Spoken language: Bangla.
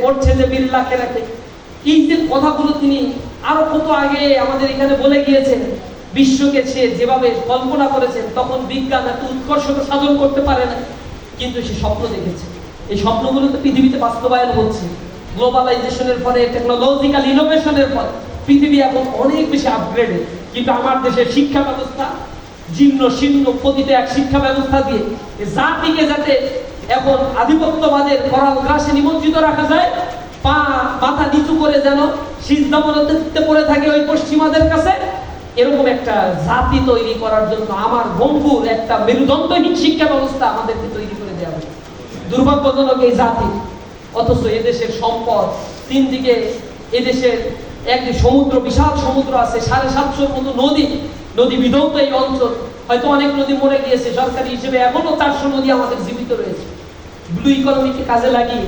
পড়ছে যে বিল্লাহকে রাখে, এই যে কথাগুলো তিনি আরো কত আগে আমাদের এখানে বলে গিয়েছেন। বিশ্বকে সে যেভাবে কল্পনা করেছেন, তখন বিজ্ঞান এত উৎকর্ষতা সাধন করতে পারে না, কিন্তু সে স্বপ্ন দেখেছে। এই স্বপ্নগুলো তো পৃথিবীতে বাস্তবায়ন হচ্ছে। গ্লোবালাইজেশনের পরে, টেকনোলজিক্যাল ইনোভেশনের পরে পৃথিবী এখন অনেক বেশি আপগ্রেডেড, কিন্তু আমার দেশের শিক্ষা ব্যবস্থা জীর্ণ শীর্ণ পতিত এক শিক্ষা ব্যবস্থা দিয়ে জাতিকে যাতে এখন আধিপত্যবাদের করাল গ্রাসে নিমজ্জিত রাখা যায়, পা মাথা নিচু করে যেন সিজদামনতে পড়ে থাকে ওই পশ্চিমাদের কাছে, এরকম একটা জাতি তৈরি করার জন্য আমার বঙ্গুর একটা মেরুদণ্ডহীন শিক্ষা ব্যবস্থা আমাদেরকে তৈরি করে দেওয়া হবে। দুর্ভাগ্যজনক এই জাতি, অথচ এদেশের সম্পদ তিন দিকে, এদেশের একটি সমুদ্র, বিশাল সমুদ্র আছে, 750-র মতো নদী বিধৌত এই অঞ্চল। হয়তো অনেক নদী মরে গিয়েছে, সরকারি হিসেবে এখনো 400 নদী আমাদের জীবিত রয়েছে। ব্লু ইকোনমিকে কাজে লাগিয়ে